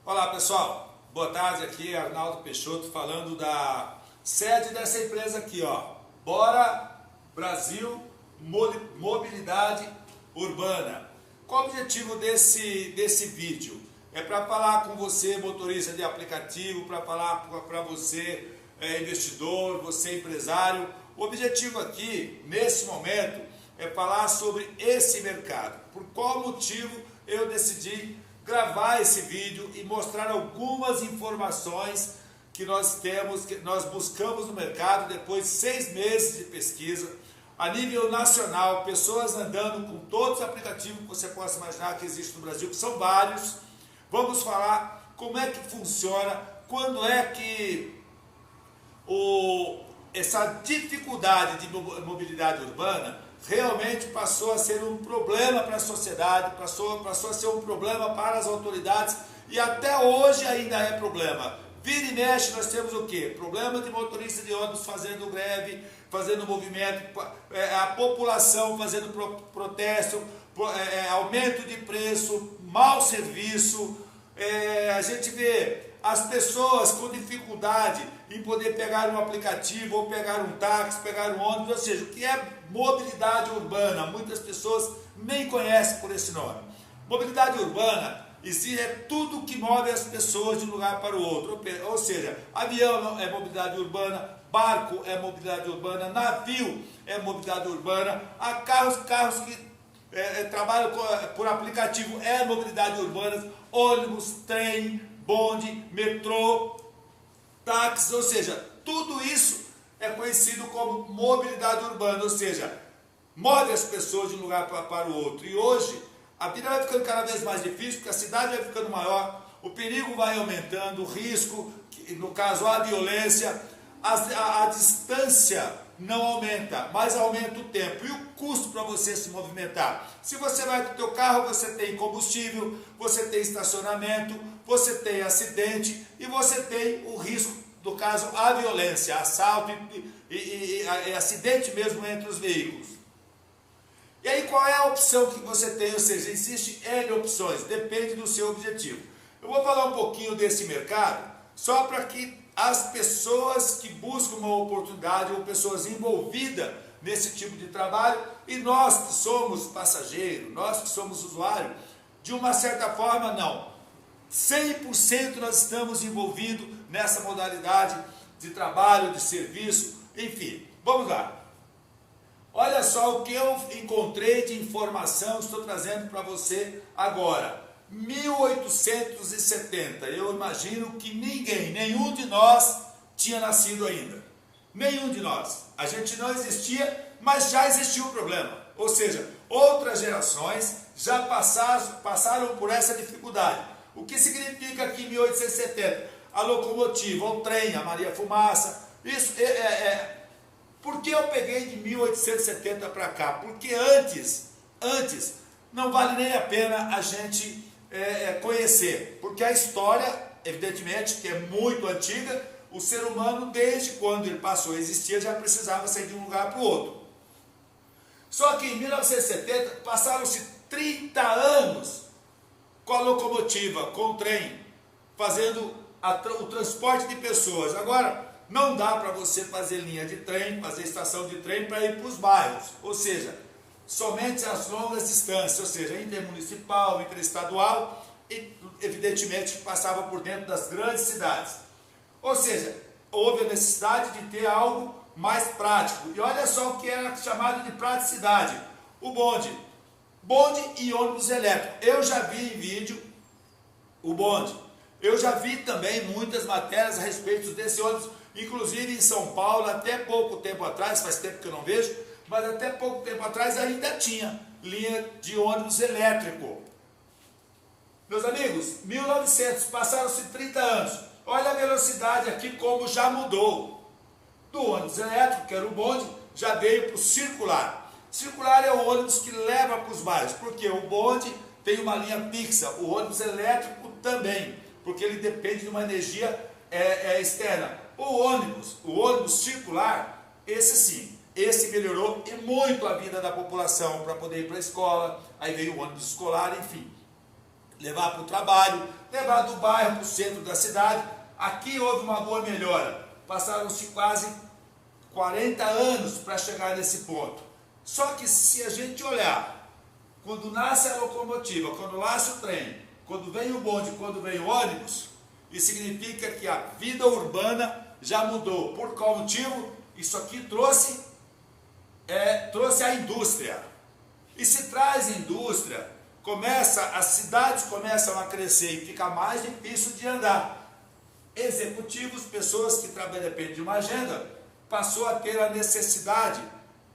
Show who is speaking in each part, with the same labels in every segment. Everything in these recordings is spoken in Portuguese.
Speaker 1: Olá pessoal, boa tarde, aqui é Arnaldo Peixoto falando da sede dessa empresa aqui, ó, Bora Brasil Mobilidade Urbana. Qual o objetivo desse vídeo? É para falar com você, motorista de aplicativo, para falar para você, investidor, você empresário. O objetivo aqui, nesse momento, é falar sobre esse mercado. Por qual motivo eu decidi gravar esse vídeo e mostrar algumas informações que nós temos, que nós buscamos no mercado depois de 6 meses de pesquisa a nível nacional, pessoas andando com todos os aplicativos que você possa imaginar que existe no Brasil, que são vários. Vamos falar como é que funciona, quando é que essa dificuldade de mobilidade urbana realmente passou a ser um problema para a sociedade, passou a ser um problema para as autoridades e até hoje ainda é problema. Vira e mexe, nós temos o quê? Problema de motorista de ônibus fazendo greve, fazendo movimento, a população fazendo protesto, aumento de preço, mau serviço. A gente vê as pessoas com dificuldade em poder pegar um aplicativo, ou pegar um táxi, pegar um ônibus, ou seja, o que é mobilidade urbana? Muitas pessoas nem conhecem por esse nome. Mobilidade urbana é tudo que move as pessoas de um lugar para o outro, ou seja, avião é mobilidade urbana, barco é mobilidade urbana, navio é mobilidade urbana, há carros que trabalham por aplicativo é mobilidade urbana, ônibus, trem, bonde, metrô, táxis, ou seja, tudo isso é conhecido como mobilidade urbana, ou seja, move as pessoas de um lugar para o outro. E hoje a vida vai ficando cada vez mais difícil, porque a cidade vai ficando maior, o perigo vai aumentando, o risco, no caso a violência, a distância não aumenta, mas aumenta o tempo e o custo para você se movimentar. Se você vai com o teu carro, você tem combustível, você tem estacionamento, você tem acidente e você tem o risco, no caso a violência, assalto e acidente mesmo entre os veículos. E aí qual é a opção que você tem? Ou seja, existe N opções, depende do seu objetivo. Eu vou falar um pouquinho desse mercado, só para que as pessoas que buscam uma oportunidade ou pessoas envolvidas nesse tipo de trabalho, e nós que somos passageiros, nós que somos usuários, de uma certa forma não. 100% nós estamos envolvidos nessa modalidade de trabalho, de serviço, enfim. Vamos lá. Olha só o que eu encontrei de informação, estou trazendo para você agora. 1870, eu imagino que nenhum de nós tinha nascido ainda. Nenhum de nós. A gente não existia, mas já existia o problema. Ou seja, outras gerações já passaram por essa dificuldade. O que significa que em 1870? A locomotiva, o trem, a Maria Fumaça, isso Por que eu peguei de 1870 para cá? Porque antes não vale nem a pena a gente conhecer, porque a história, evidentemente, que é muito antiga, o ser humano, desde quando ele passou a existir, já precisava sair de um lugar para o outro. Só que em 1970, passaram-se 30 anos com a locomotiva, com o trem, fazendo o transporte de pessoas. Agora, não dá para você fazer linha de trem, fazer estação de trem para ir para os bairros, ou seja, somente as longas distâncias, ou seja, intermunicipal, interestadual e evidentemente passava por dentro das grandes cidades. Ou seja, houve a necessidade de ter algo mais prático. E olha só o que era chamado de praticidade, o bonde e ônibus elétrico. Eu já vi em vídeo o bonde, eu já vi também muitas matérias a respeito desse ônibus, inclusive em São Paulo, até pouco tempo atrás, faz tempo que eu não vejo, mas até pouco tempo atrás ainda tinha linha de ônibus elétrico. Meus amigos, 1900, passaram-se 30 anos. Olha a velocidade aqui como já mudou. Do ônibus elétrico, que era o bonde, já veio para o circular. Circular é o ônibus que leva para os bairros, porque o bonde tem uma linha fixa, o ônibus elétrico também, porque ele depende de uma energia externa. O ônibus circular, esse sim, esse melhorou e muito a vida da população para poder ir para a escola, aí veio o ônibus escolar, enfim. levar para o trabalho, levar do bairro para o centro da cidade. Aqui houve uma boa melhora, passaram-se quase 40 anos para chegar nesse ponto. Só que se a gente olhar, quando nasce a locomotiva, quando nasce o trem, quando vem o bonde, quando vem o ônibus, isso significa que a vida urbana já mudou. Por qual motivo? Isso aqui trouxe a indústria. E se traz indústria, as cidades começam a crescer e fica mais difícil de andar. Executivos, pessoas que dependem de uma agenda, passou a ter a necessidade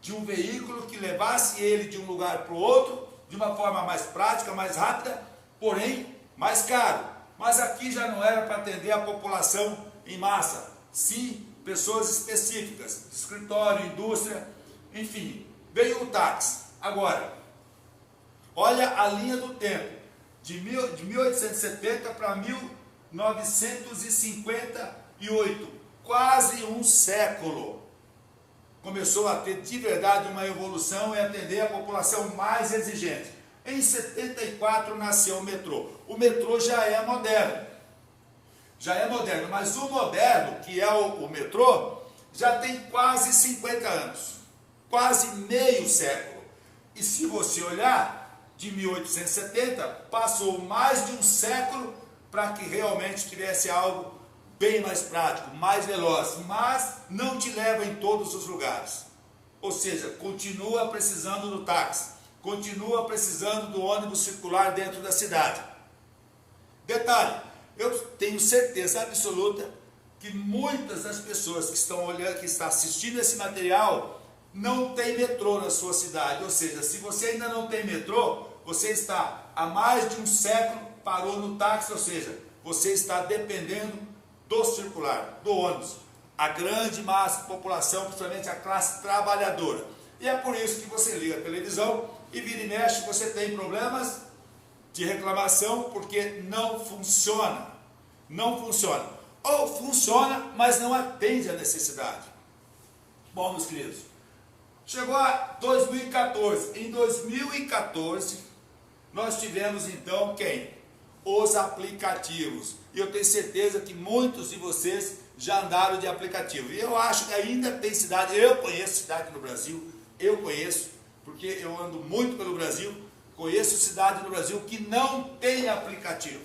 Speaker 1: de um veículo que levasse ele de um lugar para o outro, de uma forma mais prática, mais rápida, porém mais caro. Mas aqui já não era para atender a população em massa, sim pessoas específicas, escritório, indústria, enfim, veio o táxi. Agora, olha a linha do tempo, de 1870 para 1958, quase um século. Começou a ter de verdade uma evolução e atender a população mais exigente. Em 74 nasceu o metrô. O metrô já é moderno, mas o moderno, que é o metrô, já tem quase 50 anos, quase meio século. E se você olhar, de 1870, passou mais de um século para que realmente tivesse algo bem mais prático, mais veloz, mas não te leva em todos os lugares. Ou seja, continua precisando do táxi, continua precisando do ônibus circular dentro da cidade. Detalhe, eu tenho certeza absoluta que muitas das pessoas que estão olhando, que estão assistindo esse material, não tem metrô na sua cidade. Ou seja, se você ainda não tem metrô, você está há mais de um século, parou no táxi, ou seja, você está dependendo do circular, do ônibus. A grande massa da população, principalmente a classe trabalhadora. E é por isso que você liga a televisão e vira e mexe, você tem problemas de reclamação porque não funciona. Não funciona. Ou funciona, mas não atende a necessidade. Bom, meus queridos, chegou a 2014. Em 2014, nós tivemos então quem? Os aplicativos. E eu tenho certeza que muitos de vocês já andaram de aplicativo. E eu acho que ainda tem cidade, eu conheço cidade no Brasil, porque eu ando muito pelo Brasil, conheço cidade no Brasil que não tem aplicativo.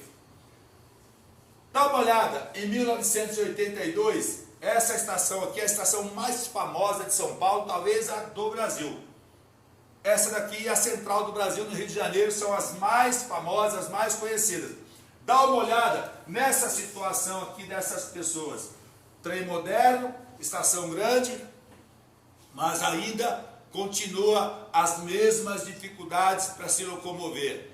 Speaker 1: Dá uma olhada, em 1982, essa estação aqui é a estação mais famosa de São Paulo, talvez a do Brasil. Essa daqui e a Central do Brasil, no Rio de Janeiro, são as mais famosas, as mais conhecidas. Dá uma olhada nessa situação aqui dessas pessoas. Trem moderno, estação grande, mas ainda continua as mesmas dificuldades para se locomover.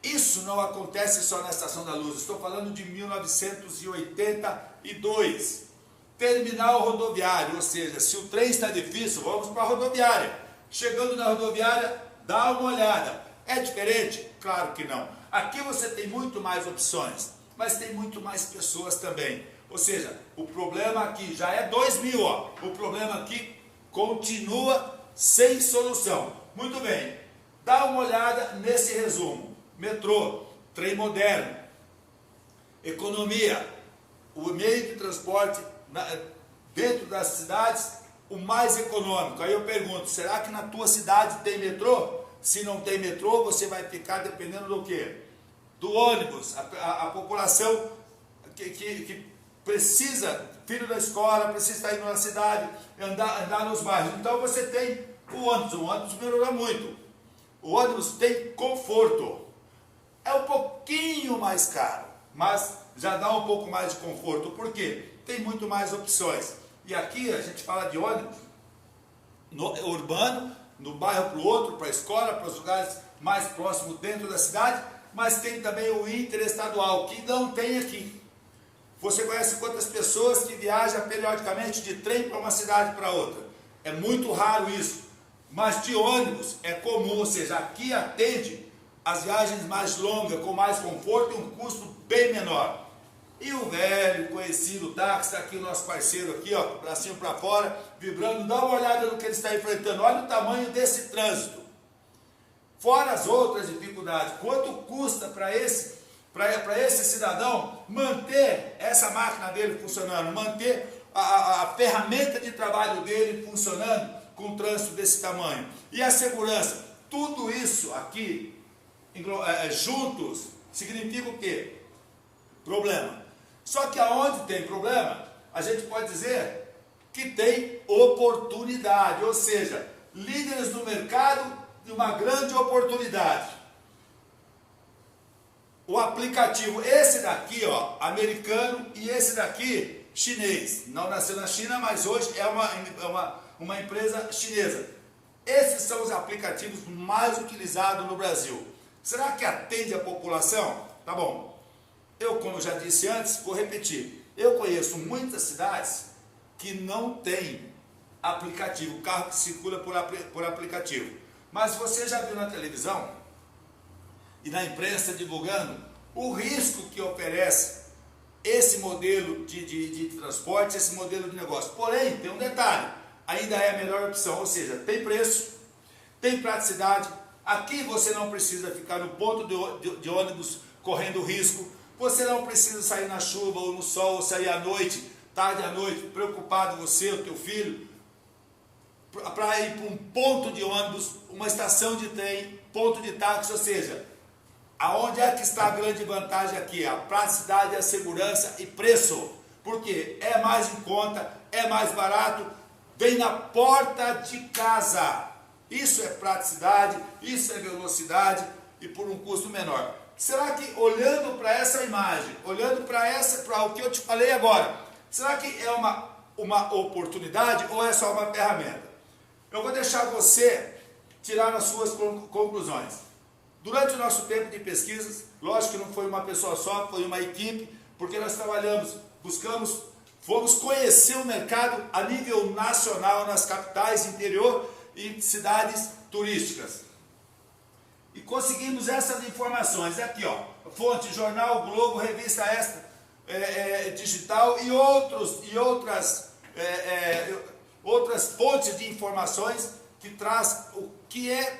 Speaker 1: Isso não acontece só na Estação da Luz, estou falando de 1982. Terminal rodoviário, ou seja, se o trem está difícil, vamos para a rodoviária. Chegando na rodoviária, dá uma olhada. É diferente? Claro que não. Aqui você tem muito mais opções, mas tem muito mais pessoas também. Ou seja, o problema aqui já é 2000, ó. O problema aqui continua sem solução. Muito bem, dá uma olhada nesse resumo. Metrô, trem moderno, economia, o meio de transporte dentro das cidades, o mais econômico. Aí eu pergunto, será que na tua cidade tem metrô? Se não tem metrô, você vai ficar dependendo do quê? Do ônibus. A população que precisa, filho da escola, precisa estar indo na cidade, andar nos bairros. Então você tem o ônibus melhorou muito. O ônibus tem conforto. É um pouquinho mais caro, mas já dá um pouco mais de conforto. Por quê? Tem muito mais opções. E aqui a gente fala de ônibus urbano, no bairro para o outro, para a escola, para os lugares mais próximos dentro da cidade, mas tem também o interestadual, que não tem aqui. Você conhece quantas pessoas que viajam periodicamente de trem para uma cidade para outra? É muito raro isso, mas de ônibus é comum, ou seja, aqui atende as viagens mais longas, com mais conforto e um custo bem menor. E o velho, conhecido táxi, está aqui o nosso parceiro aqui, ó, bracinho para fora, vibrando. Dá uma olhada no que ele está enfrentando. Olha o tamanho desse trânsito. Fora as outras dificuldades, quanto custa para esse cidadão manter essa máquina dele funcionando, manter a ferramenta de trabalho dele funcionando com um trânsito desse tamanho. E a segurança, tudo isso aqui juntos significa o quê? Problema. Só que aonde tem problema, a gente pode dizer que tem oportunidade, ou seja, líderes do mercado de uma grande oportunidade. O aplicativo, esse daqui, ó, americano, e esse daqui, chinês. Não nasceu na China, mas hoje é uma empresa chinesa. Esses são os aplicativos mais utilizados no Brasil. Será que atende a população? Tá bom. Eu, como já disse antes, vou repetir. Eu conheço muitas cidades que não tem aplicativo, carro que circula por aplicativo. Mas você já viu na televisão e na imprensa divulgando o risco que oferece esse modelo de transporte, esse modelo de negócio. Porém, tem um detalhe, ainda é a melhor opção, ou seja, tem preço, tem praticidade. Aqui você não precisa ficar no ponto de ônibus correndo risco, você não precisa sair na chuva ou no sol, ou sair à noite, tarde à noite, preocupado você, o teu filho, para ir para um ponto de ônibus, uma estação de trem, ponto de táxi, ou seja, aonde é que está a grande vantagem aqui? A praticidade, a segurança e preço, porque é mais em conta, é mais barato, vem na porta de casa. Isso é praticidade, isso é velocidade e por um custo menor. Será que olhando para essa imagem, olhando para o que eu te falei agora, será que é uma oportunidade ou é só uma ferramenta? Eu vou deixar você tirar as suas conclusões. Durante o nosso tempo de pesquisas, lógico que não foi uma pessoa só, foi uma equipe, porque nós trabalhamos, fomos conhecer o mercado a nível nacional, nas capitais, interior e cidades turísticas. E conseguimos essas informações, aqui ó, fonte, Jornal Globo, Revista Extra, Digital e outras fontes de informações que traz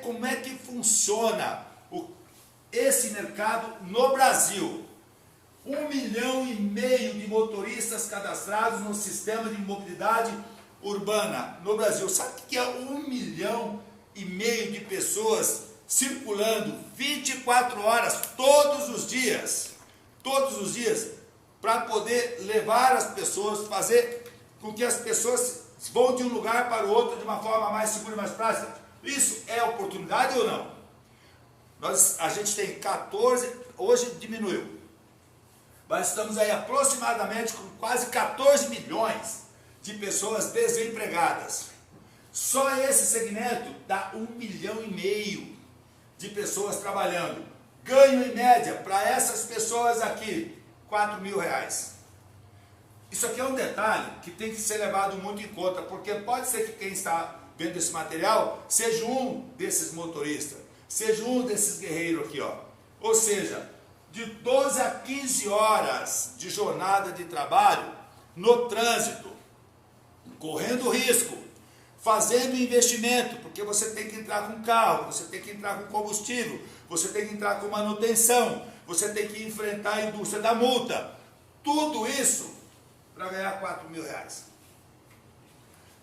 Speaker 1: como é que funciona esse mercado no Brasil. 1,5 milhão de motoristas cadastrados no sistema de mobilidade urbana no Brasil. Sabe o que é 1,5 milhão de pessoas circulando 24 horas todos os dias, para poder levar as pessoas, fazer com que as pessoas vão de um lugar para o outro de uma forma mais segura e mais prática? Isso é oportunidade ou não? A gente tem 14, hoje diminuiu, mas estamos aí aproximadamente com quase 14 milhões de pessoas desempregadas. Só esse segmento dá 1,5 milhão de pessoas trabalhando. Ganho em média para essas pessoas aqui, R$4.000. Isso aqui é um detalhe que tem que ser levado muito em conta, porque pode ser que quem está vendo esse material seja um desses motoristas, seja um desses guerreiros aqui, ó. Ou seja, de 12 a 15 horas de jornada de trabalho no trânsito, correndo risco, fazendo investimento, porque você tem que entrar com carro, você tem que entrar com combustível, você tem que entrar com manutenção, você tem que enfrentar a indústria da multa. Tudo isso para ganhar R$4.000.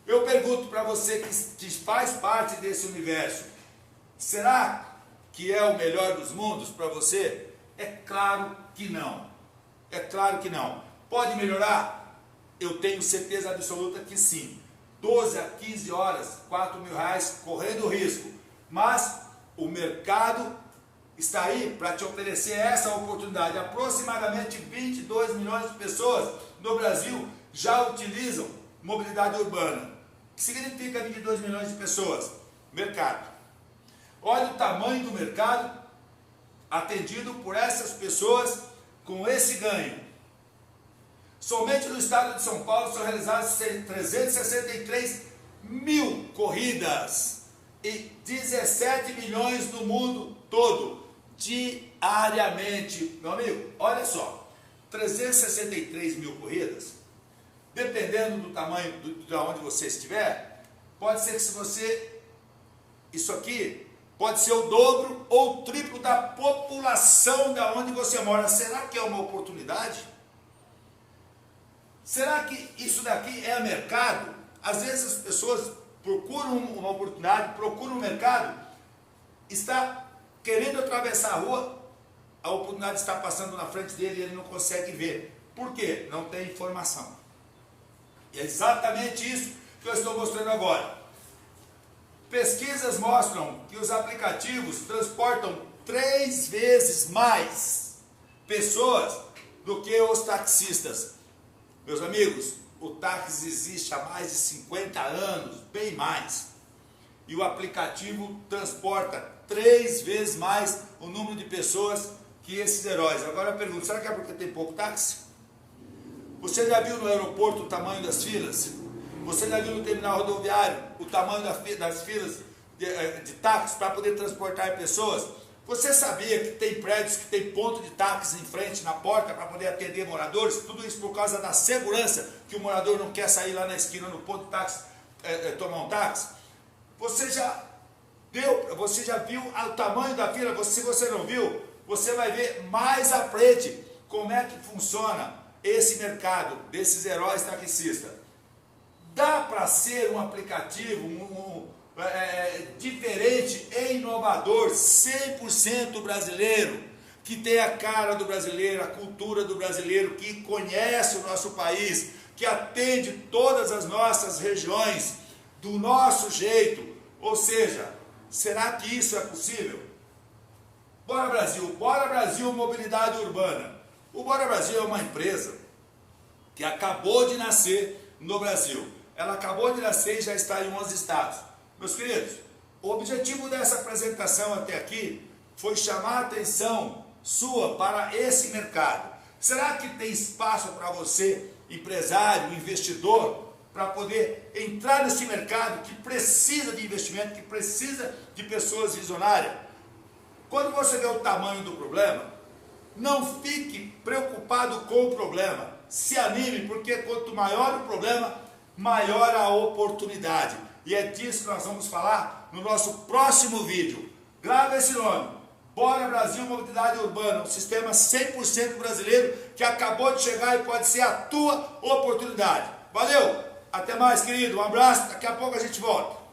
Speaker 1: Eu pergunto para você que faz parte desse universo, será que é o melhor dos mundos para você? É claro que não. É claro que não. Pode melhorar? Eu tenho certeza absoluta que sim. 12 a 15 horas, R$4.000, correndo risco. Mas o mercado está aí para te oferecer essa oportunidade. Aproximadamente 22 milhões de pessoas no Brasil já utilizam mobilidade urbana. O que significa 22 milhões de pessoas? Mercado. Olha o tamanho do mercado atendido por essas pessoas com esse ganho. Somente no estado de São Paulo são realizadas 363 mil corridas e 17 milhões no mundo todo, diariamente. Meu amigo, olha só, 363 mil corridas, dependendo do tamanho de onde você estiver, pode ser que se você, isso aqui pode ser o dobro ou o triplo da população da onde você mora. Será que é uma oportunidade? Será que isso daqui é mercado? Às vezes as pessoas procuram uma oportunidade, procuram um mercado, está querendo atravessar a rua, a oportunidade está passando na frente dele e ele não consegue ver. Por quê? Não tem informação. E é exatamente isso que eu estou mostrando agora. Pesquisas mostram que os aplicativos transportam 3 vezes mais pessoas do que os taxistas. Meus amigos, o táxi existe há mais de 50 anos, bem mais. E o aplicativo transporta 3 vezes mais o número de pessoas que esses heróis. Agora eu pergunto, será que é porque tem pouco táxi? Você já viu no aeroporto o tamanho das filas? Você já viu no terminal rodoviário o tamanho das filas de táxi para poder transportar pessoas? Você sabia que tem prédios que tem ponto de táxi em frente, na porta, para poder atender moradores? Tudo isso por causa da segurança, que o morador não quer sair lá na esquina, no ponto de táxi, tomar um táxi. Você já viu o tamanho da fila? Se você não viu, você vai ver mais à frente como é que funciona esse mercado desses heróis taxistas. Dá para ser um aplicativo diferente e inovador, 100% brasileiro, que tem a cara do brasileiro, a cultura do brasileiro, que conhece o nosso país, que atende todas as nossas regiões do nosso jeito. Ou seja, será que isso é possível? Bora Brasil Mobilidade Urbana. O Bora Brasil é uma empresa que acabou de nascer no Brasil. Ela acabou de nascer e já está em 11 estados. Meus queridos, o objetivo dessa apresentação até aqui foi chamar a atenção sua para esse mercado. Será que tem espaço para você, empresário, investidor, para poder entrar nesse mercado que precisa de investimento, que precisa de pessoas visionárias? Quando você vê o tamanho do problema, não fique preocupado com o problema. Se anime, porque quanto maior o problema, maior a oportunidade. E é disso que nós vamos falar no nosso próximo vídeo. Grava esse nome: Bora Brasil Mobilidade Urbana, um sistema 100% brasileiro que acabou de chegar e pode ser a tua oportunidade. Valeu! Até mais, querido. Um abraço. Daqui a pouco a gente volta.